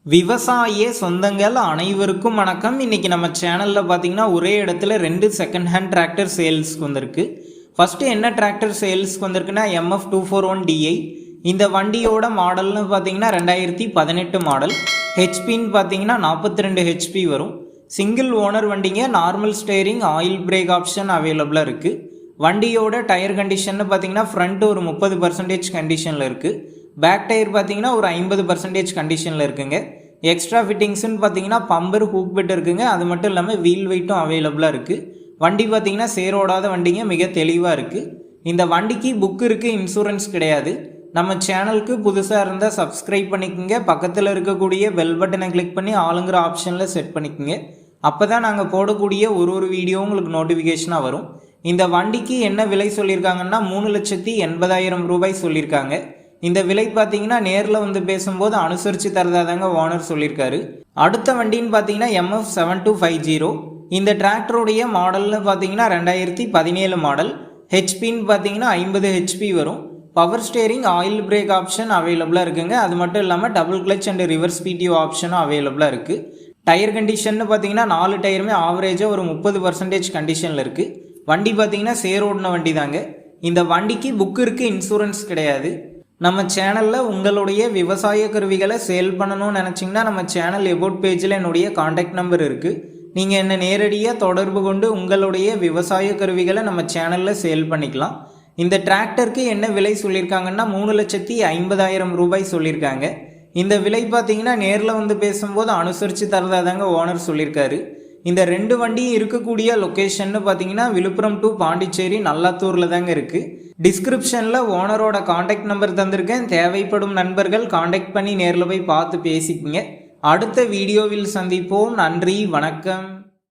விவசாய சொந்தங்கள் அனைவருக்கும் வணக்கம். இன்றைக்கி நம்ம சேனலில் பார்த்திங்கன்னா ஒரே இடத்துல 2 செகண்ட் ஹேண்ட் டிராக்டர் சேல்ஸ்க்கு வந்திருக்கு. ஃபஸ்ட்டு என்ன டிராக்டர் சேல்ஸ்க்கு வந்திருக்குன்னா MF241DI. இந்த வண்டியோட மாடல்னு பார்த்திங்கன்னா 2018 மாடல். ஹெச்பின்னு பார்த்திங்கன்னா 42 ஹெச்பி வரும். சிங்கிள் ஓனர் வண்டிங்க. Normal steering, oil break option அவைலபிளாக இருக்குது. வண்டியோட டயர் கண்டிஷன்னு பார்த்திங்கன்னா ஃப்ரண்ட் ஒரு 30% கண்டிஷனில் இருக்குது. பேக் டயர் பார்த்தீங்கன்னா ஒரு 50% கண்டிஷனில் இருக்குங்க. எக்ஸ்ட்ரா ஃபிட்டிங்ஸ்னு பார்த்தீங்கன்னா பம்பர், ஹூக் பெட் இருக்குங்க. அது மட்டும் இல்லாமல் வீல் வெயிட்டும் அவைலபிளாக இருக்குது. வண்டி பார்த்தீங்கன்னா சேரோடாத வண்டிங்க, மிக தெளிவாக இருக்குது. இந்த வண்டிக்கு புக் இருக்குது, இன்சூரன்ஸ் கிடையாது. நம்ம சேனலுக்கு புதுசாக இருந்தால் சப்ஸ்கிரைப் பண்ணிக்கோங்க. பக்கத்தில் இருக்கக்கூடிய பெல் பட்டனை கிளிக் பண்ணி ஆளுங்கிற ஆப்ஷனில் செட் பண்ணிக்கோங்க. அப்போ தான் நாங்கள் போடக்கூடிய ஒரு வீடியோ உங்களுக்கு நோட்டிஃபிகேஷனாக வரும். இந்த வண்டிக்கு என்ன விலை சொல்லியிருக்காங்கன்னா 3,80,000 ரூபாய் சொல்லியிருக்காங்க. இந்த விலை பார்த்தீங்கன்னா நேரில் வந்து பேசும்போது அனுசரித்து தரதாதாங்க ஓனர் சொல்லியிருக்காரு. அடுத்த வண்டின்னு பார்த்தீங்கன்னா MF7250. இந்த டிராக்டருடைய மாடல்னு பார்த்தீங்கன்னா 2017 மாடல். ஹெச்பின்னு பார்த்தீங்கன்னா 50 ஹெச்பி வரும். Power steering, oil break option அவைலபிளாக இருக்குங்க. அது மட்டும் இல்லாமல் double clutch and reverse BDO ஆப்ஷனும் அவைலபிளாக இருக்குது. டயர் கண்டிஷன்னு பார்த்தீங்கன்னா 4 டயருமே ஆவரேஜாக ஒரு 30% கண்டிஷனில் இருக்குது. வண்டி பார்த்தீங்கன்னா சேரோடின வண்டி தாங்க. இந்த வண்டிக்கு புக் இருக்குது, இன்சூரன்ஸ் கிடையாது. நம்ம சேனலில் உங்களுடைய விவசாய கருவிகளை சேல் பண்ணணும்னு நினச்சிங்கன்னா நம்ம சேனல் எபோட் பேஜில் என்னுடைய காண்டாக்ட் நம்பர் இருக்குது. நீங்கள் என்னை நேரடியாக தொடர்பு கொண்டு உங்களுடைய விவசாய கருவிகளை நம்ம சேனலில் சேல் பண்ணிக்கலாம். இந்த டிராக்டருக்கு என்ன விலை சொல்லியிருக்காங்கன்னா 3,50,000 ரூபாய் சொல்லியிருக்காங்க. இந்த விலை பார்த்தீங்கன்னா நேரில் வந்து பேசும்போது அனுசரித்து தரதாதாங்க ஓனர் சொல்லியிருக்காரு. இந்த 2 வண்டியும் இருக்கக்கூடிய லொக்கேஷன்னு பார்த்தீங்கன்னா விழுப்புரம் டு பாண்டிச்சேரி நல்லாத்தூரில் தாங்க இருக்குது. டிஸ்கிரிப்ஷனில் ஓனரோட காண்டாக்ட் நம்பர் தந்திருக்கேன். தேவைப்படும் நண்பர்கள் காண்டாக்ட் பண்ணி நேரில் போய் பார்த்து பேசிக்கங்க. அடுத்த வீடியோவில் சந்திப்போம். நன்றி, வணக்கம்.